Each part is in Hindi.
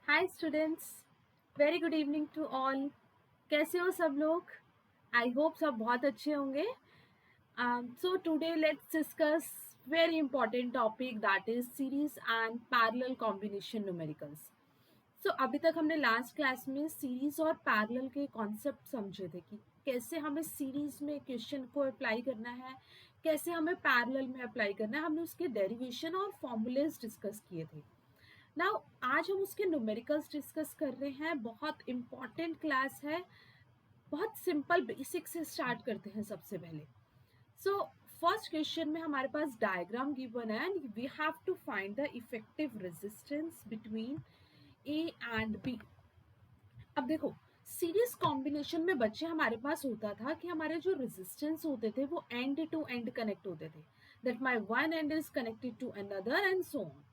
Hi students, very good evening to all. कैसे हो सब लोग? आई होप सब बहुत अच्छे होंगे। So today let's discuss very important topic that is series and parallel combination numericals. So अभी तक हमने लास्ट क्लास में सीरीज और पैरेलल के कॉन्सेप्ट समझे थे कि कैसे हमें सीरीज में क्वेश्चन को अप्लाई करना है, कैसे हमें पैरेलल में अप्लाई करना है। हमने उसके डेरिवेशन और फॉर्मूलेज डिस्कस किए थे। नाउ आज हम उसके न्यूमेरिकल्स डिस्कस कर रहे हैं। बहुत इंपॉर्टेंट क्लास है। बहुत सिंपल बेसिक से स्टार्ट करते हैं सबसे पहले। सो फर्स्ट क्वेश्चन में हमारे पास डायग्राम गिवन है and we have to find the effective resistance between A and B. अब देखो, सीरीज कॉम्बिनेशन में बच्चे हमारे पास होता था कि हमारे जो रेजिस्टेंस होते थे वो एंड टू एंड कनेक्ट होते थे, that my one end is connected to another end so on.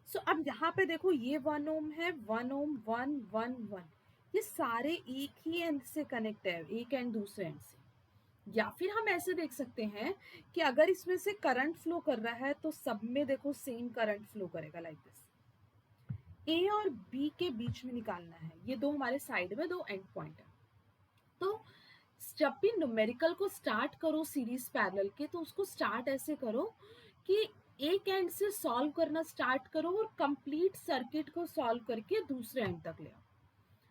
So अब यहाँ पे देखो, ये 1 ओम है, 1 ओम, 1 1 1, ये सारे एक ही एंड से कनेक्ट है, एक एंड दूसरे एंड से। या फिर हम ऐसे देख सकते हैं कि अगर इसमें से करंट फ्लो कर रहा है तो सब में देखो सेम करंट फ्लो करेगा, लाइक दिस। ए और बी के बीच में निकालना है, ये दो हमारे साइड में दो एंड पॉइंट है। तो जब भी न्यूमेरिकल को स्टार्ट करो सीरीज पैरेलल के, तो उसको स्टार्ट ऐसे करो कि एक एंड से सॉल्व करना स्टार्ट करो और कंप्लीट सर्किट को सॉल्व करके दूसरे एंड तक ले आओ।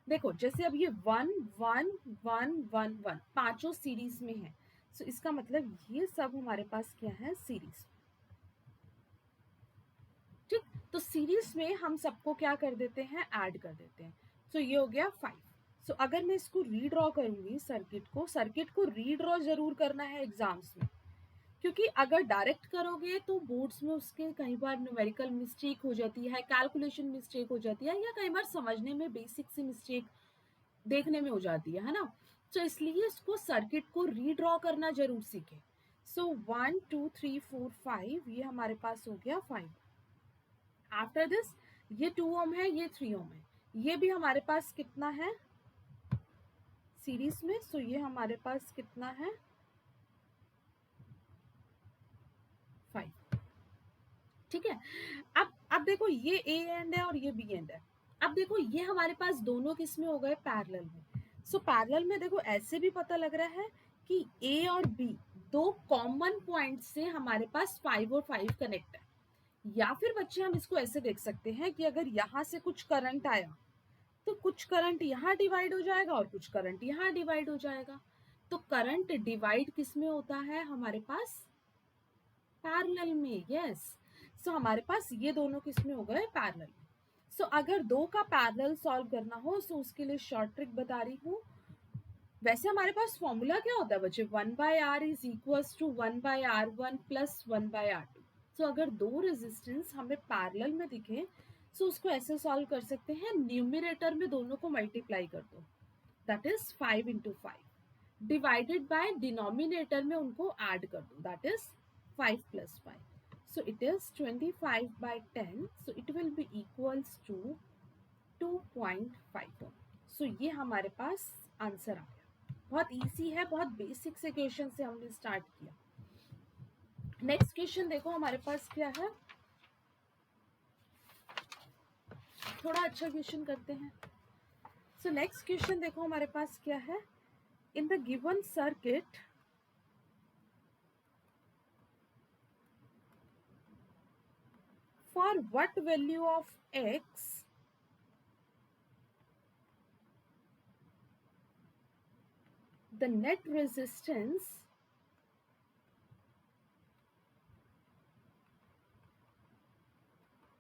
देखो, जैसे अब ये 1 1 1 1 1 पांचों सीरीज में है। सो इसका मतलब ये सब हमारे पास क्या है, सीरीज। ठीक, तो सीरीज में हम सबको क्या कर देते हैं, ऐड कर देते हैं। सो ये हो गया 5। सो अगर मैं इसको रीड्रॉ करूंगी, सर्किट को रीड्रॉ जरूर करना है एग्जाम्स में, क्योंकि अगर डायरेक्ट करोगे तो बोर्ड्स में उसके कई बार न्यूमेरिकल मिस्टेक हो जाती है, कैलकुलेशन मिस्टेक हो जाती है, या कई बार समझने में बेसिक सी मिस्टेक देखने में हो जाती है ना। तो इसलिए इसको सर्किट को रीड्रॉ करना जरूर सीखे। सो 1 2 3 4 5, ये हमारे पास हो गया 5। आफ्टर दिस ये 2 ओम है, ये 3 ओम है, ये भी हमारे पास कितना है सीरीज में। सो ये हमारे पास कितना है, 5। ठीक है। अब देखो, ये ए एंड है और ये बी एंड है। अब देखो, ये हमारे पास दोनों किस में हो गए, पैरेलल में। सो पैरेलल में देखो, ऐसे भी पता लग रहा है कि ए और बी दो कॉमन पॉइंट से हमारे पास 5 और 5 कनेक्ट है। या फिर बच्चे हम इसको ऐसे देख सकते हैं कि अगर यहां से कुछ करंट आया तो कुछ करंट यहाँ डिवाइड हो जाएगा और कुछ करंट यहाँ डिवाइड हो जाएगा। तो करंट डिवाइड किस में होता है हमारे पास, पैरेलल में। यस। सो हमारे पास ये दोनों किस में हो गए, पैरेलल में। सो अगर दो का पैरेलल सॉल्व करना हो तो उसके लिए शॉर्ट ट्रिक बता रही हूँ। वैसे हमारे पास फॉर्मूला क्या होता है बच्चे, 1/r is equal to 1/r1 plus 1/r2। So अगर दो रेजिस्टेंस हमें पैरेलल में दिखे तो उसको ऐसे सॉल्व कर सकते हैं, न्यूमिनेटर में दोनों को मल्टीप्लाई कर दो, that is 5 × 5, divided by denominator में उनको ऐड कर दो, that is 5 + 5। So it is 25/10. So it will be equals to 2.5 ohm. So ये हमारे पास आंसर आ गया। बहुत इजी है, बहुत बेसिक से क्वेश्चन से हमने स्टार्ट किया। नेक्स्ट क्वेश्चन देखो हमारे पास क्या है, थोड़ा अच्छा क्वेश्चन करते हैं। सो नेक्स्ट क्वेश्चन देखो हमारे पास क्या है, in the given circuit for what value of x the net resistance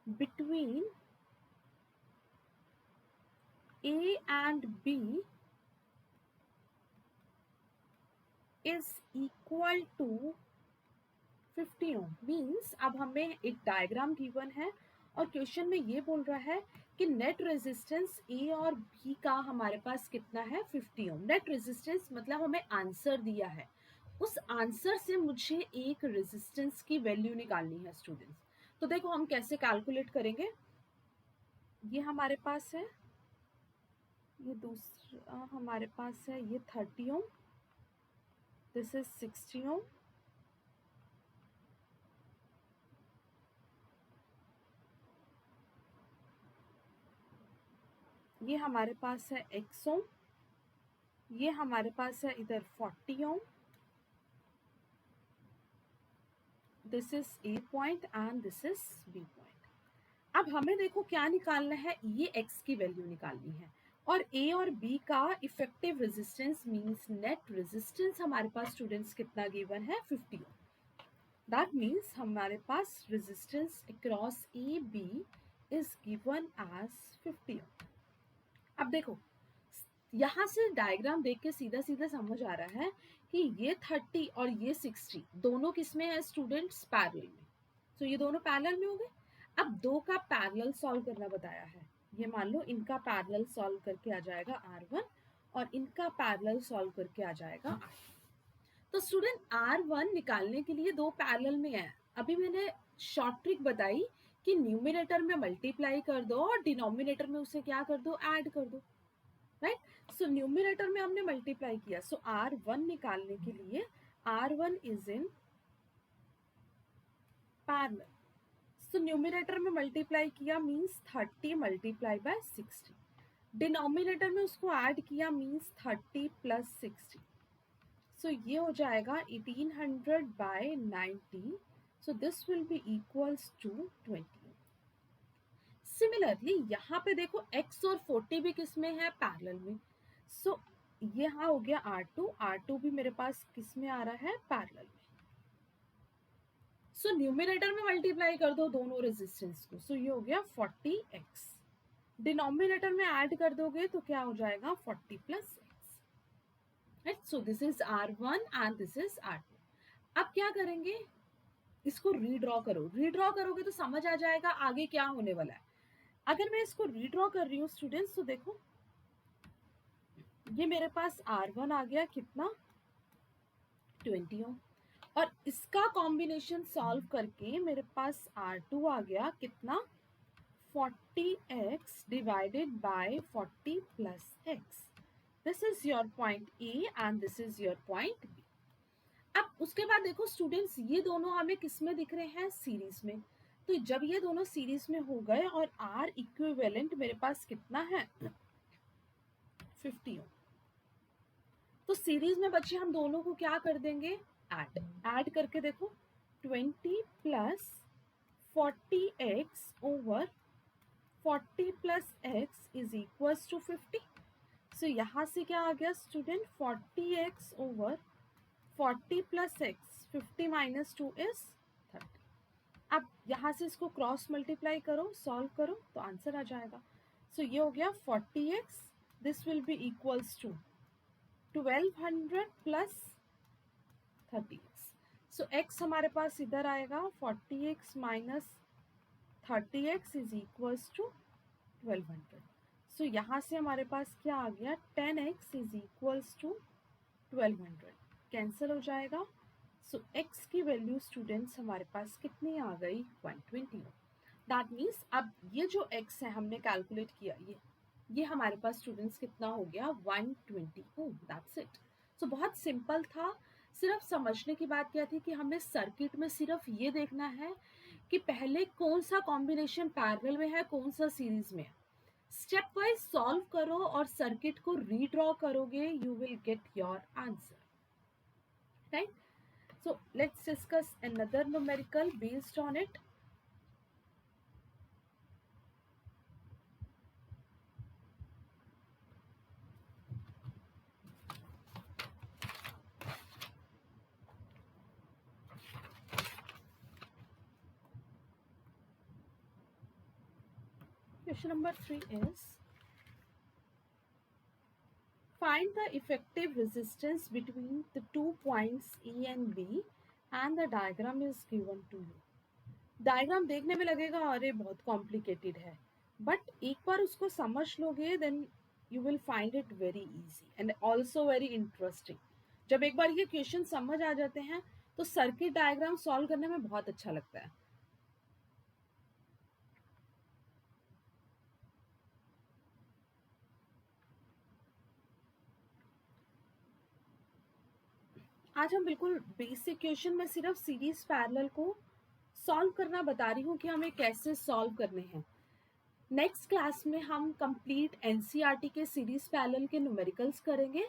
between A and B is equal to 50 ohm. Means अब हमें एक डायग्राम गिवन है और क्वेश्चन में ये बोल रहा है कि नेट रेजिस्टेंस ए और बी का हमारे पास कितना है, 50 ओम। नेट रेजिस्टेंस मतलब हमें आंसर दिया है, उस आंसर से मुझे एक रेजिस्टेंस की वैल्यू निकालनी है स्टूडेंट्स। तो देखो हम कैसे कैलकुलेट करेंगे। ये हमारे पास है, ये दूसरा हमारे पास है, ये 30 ओम, दिस इज 60 ओम, ये हमारे पास है x ओम, ये हमारे पास है इधर 40 ohm, this is A point and this is B point. अब हमें देखो क्या निकालना है, ये x की वैल्यू निकालनी है और a और b का effective resistance means net resistance हमारे पास स्टूडेंट्स कितना गिवन है 50 ओम। दैट मीन्स हमारे पास resistance across A B is given as 50 ohm. अब देखो यहाँ से डायग्राम देख के सीधा सीधा समझ आ रहा है कि ये 30 और ये 60 दोनों किसमें है स्टूडेंट्स, पैरेलल में। तो ये दोनों पैरेलल में हो गए। अब दो का पैरेलल सॉल्व करना बताया है, ये मान लो इनका पैरेलल सॉल्व करके आ जाएगा R1 और इनका पैरेलल सॉल्व करके आ जाएगा R2। तो स्टूडेंट R1 निकालने के लिए दो पैरेलल में है। अभी मैंने शॉर्ट ट्रिक बताई कि न्यूमिनेटर में मल्टीप्लाई कर दो और डिनोमिनेटर में उसे क्या कर दो, ऐड कर दो, राइट। सो न्यूमिनेटर में हमने मल्टीप्लाई किया, सो R1 निकालने के लिए R1 is in parallel. So numerator में मल्टीप्लाई किया मींस 30 मल्टीप्लाई बाय 60, डिनोमिनेटर में उसको ऐड किया मींस 30 प्लस 60। सो ये हो जाएगा 1800 by 90, so this will be equals to 20। Similarly यहाँ पे देखो x और 40 भी किस में है, पैरेलल में। सो ये हाँ हो गया R2 भी मेरे पास किस में आ रहा है, पैरेलल में। सो न्यूमिनेटर में मल्टीप्लाई कर दो दोनों रेजिस्टेंस को, सो ये हो गया 40x। डिनोमिनेटर में ऐड कर दोगे तो क्या हो जाएगा 40 plus x, right. So this is R1 and this is R2। अब क्या करेंगे, इसको रीड्रॉ करो, रीड्रॉ करोगे तो समझ आ जाएगा आगे क्या होने वाला है। अगर मैं इसको रीड्रॉ कर रही हूँ स्टूडेंट्स, तो देखो ये मेरे पास R1 आ गया कितना 20 ओम, और इसका कॉम्बिनेशन सॉल्व करके मेरे पास R2 आ गया कितना 40x divided by 40 plus x। This is your point A and this is your point B। अब उसके बाद देखो स्टूडेंट्स ये दोनों हमें किस में दिख रहे हैं, सीरीज में। तो जब ये दोनों सीरीज में हो गए और R इक्विवेलेंट मेरे पास कितना है 50 ओम, तो सीरीज में बच्चे हम दोनों को क्या कर देंगे, ऐड करके देखो 20 plus 40x over 40 plus x is equals to 50। So यहाँ से क्या आ गया student 40x over 40 plus x, 50 minus 2 is 30। अब यहाँ से इसको क्रॉस मल्टीप्लाई करो, सॉल्व करो तो आंसर आ जाएगा। सो ये हो गया 40x, this will be equals to 1200 plus 30x। So x हमारे पास इधर आएगा 40x minus 30x is equals to 1200। So यहाँ से हमारे पास क्या आ गया 10x is equals to 1200, cancel हो जाएगा। सो x की वैल्यू स्टूडेंट्स हमारे पास कितनी आ गई 120। दैट मीन्स अब ये जो x है हमने कैलकुलेट किया, ये हमारे पास स्टूडेंट्स कितना हो गया 120 ओम, दैट्स इट। सो बहुत सिंपल था। सिर्फ समझने की बात क्या थी कि हमें सर्किट में सिर्फ ये देखना है कि पहले कौन सा कॉम्बिनेशन पैरेलल में है, कौन सा सीरीज में है। स्टेप वाइज सॉल्व करो और सर्किट को रीड्रॉ करोगे, you will get your answer, right. So let's discuss another numerical based on it. Question number 3 is find the effective resistance between the 2 points A and B and the diagram is given to you. Diagram देखने में लगेगा अरे बहुत कॉम्प्लिकेटेड है, बट एक बार उसको समझ लोगे then you will find it very easy and also very interesting. जब एक बार ये क्वेश्चन समझ आ जाते हैं तो सर्किट डायग्राम सॉल्व करने में बहुत अच्छा लगता है। आज हम बिल्कुल बेसिक क्वेश्चन में सिर्फ सीरीज पैरेलल को सॉल्व करना बता रही हूँ कि हमें कैसे सॉल्व करने हैं। नेक्स्ट क्लास में हम कंप्लीट एनसीईआरटी के सीरीज पैरेलल के न्यूमेरिकल्स करेंगे,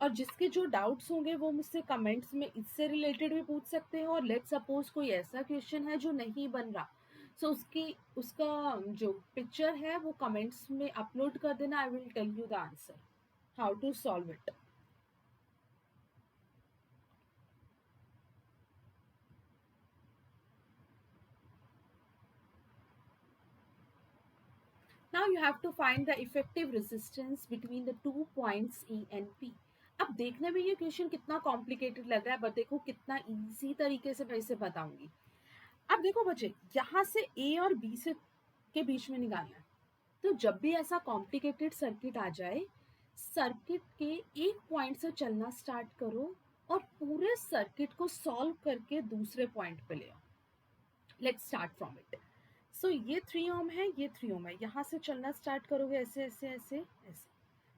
और जिसके जो डाउट्स होंगे वो मुझसे कमेंट्स में इससे रिलेटेड भी पूछ सकते हैं। और लेट सपोज कोई ऐसा क्वेश्चन है जो नहीं बन रहा, सो उसका जो पिक्चर है वो कमेंट्स में अपलोड कर देना। I will tell you the answer how to solve it. Now you have to find the effective resistance between the 2 points E and P. अब देखने में ये क्वेश्चन कितना कॉम्प्लिकेटेड लग रहा है, बट देखो कितना इजी तरीके से मैं इसे बताऊंगी। अब देखो बच्चे, यहाँ से ए और बी से के बीच में निकालना है। तो जब भी ऐसा कॉम्प्लिकेटेड सर्किट आ जाए, सर्किट के एक पॉइंट से चलना स्टार्ट करो और पूरे सर्किट को सॉल्व करके दूसरे पॉइंट पे ले आओ। Let's start from it. So ये 3 ओम है, ये 3 ओम है। यहाँ से चलना स्टार्ट करोगे ऐसे ऐसे ऐसे ऐसे।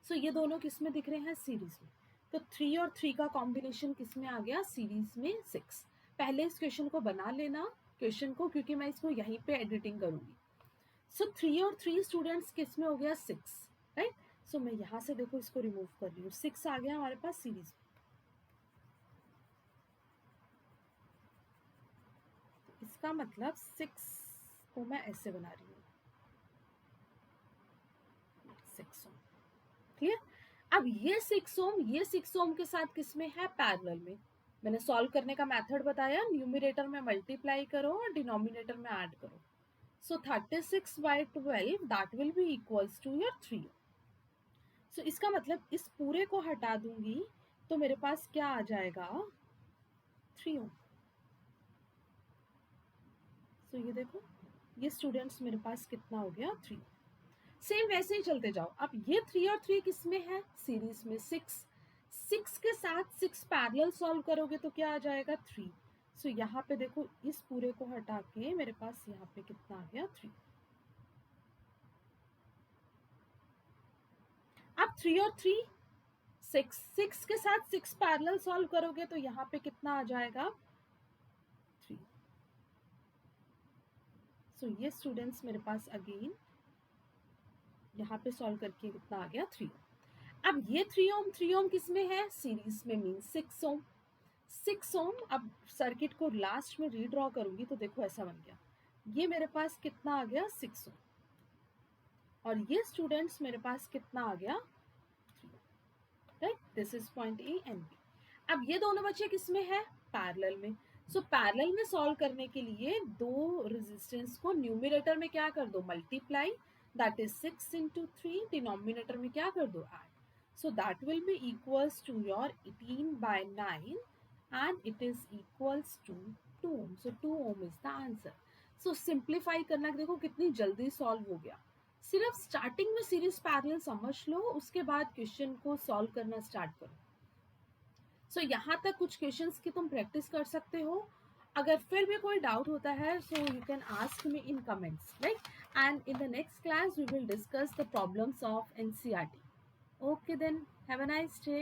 सो ये दोनों किस में दिख रहे हैं? सीरीज में। तो 3 और 3 का कॉम्बिनेशन किस में आ गया? सीरीज में 6। पहले इस क्वेश्चन को बना लेना क्वेश्चन को, क्योंकि मैं इसको यहीं पे एडिटिंग करूंगी। सो 3 और 3 स्टूडेंट्स किस में हो गया? 6, राइट। सो मैं यहाँ से देखो इसको रिमूव कर रही हूँ। 6 आ गया हमारे पास सीरीज में। इसका मतलब 6 को मैं ऐसे बना रही हूँ, 6 ओम। क्लियर? अब ये 6 ओम के साथ किस में है? पैरेलल में। मैंने सॉल्व करने का मेथड बताया, न्यूमरेटर में मल्टीप्लाई करो और डिनोमिनेटर में ऐड करो। So 36/12 that will be equals to your 3 ohm. So इसका मतलब इस पूरे को हटा दूंगी तो मेरे पास क्या आ जाएगा? 3 ओम। सो ये देखो, ये स्टूडेंट्स मेरे पास कितना हो गया? 3। सेम वैसे ही चलते जाओ। अब ये 3 और 3 किस में है? सीरीज में। 6 के साथ 6 पैरेलल सॉल्व करोगे तो क्या आ जाएगा? 3। सो यहाँ पे देखो, इस पूरे को हटा के मेरे पास यहाँ पे कितना आ गया? 3। अब 3 और 3 6 के साथ 6 पैरेलल सॉल्व करोगे तो यहाँ पे कितना आ जाएगा? 3। सो ये स्टूडेंट्स मेरे पास अगेन यहाँ पे सॉल्व करके कितना आ गया? 3। अब ये 3 ओम किस में है? सीरीज में, मीन 6 ओम। 6 ओम। अब सर्किट को लास्ट में रीड्रॉ करूंगी तो देखो ऐसा बन गया। ये मेरे पास कितना आ गया? 6 ओम। और ये स्टूडेंट्स मेरे पास कितना आ गया? 3। Right, this is point A and B. अब ये दोनों बच्चे किस में है? पैरेलल में। सो पैरेलल में सॉल्व करने के लिए दो रेजिस्टेंस को न्यूमरेटर में क्या कर दो? Multiply. That is 6 into 3। Denominator में क्या कर दो? Add. So that will be equals to your 18/9 and it is equals to 2 ohm. So 2 ohm is the answer. So simplify करना, देखो कितनी जल्दी सॉल्व हो गया। सिर्फ स्टार्टिंग में सीरीज पैरेलल समझ लो, उसके बाद क्वेश्चन को सॉल्व करना स्टार्ट करो। सो यहाँ तक कुछ क्वेश्चंस की तुम प्रैक्टिस कर सकते हो। अगर फिर भी कोई डाउट होता है so you can ask me in comments, right. And in the next class we will discuss the problems of NCERT. Okay then, have a nice day.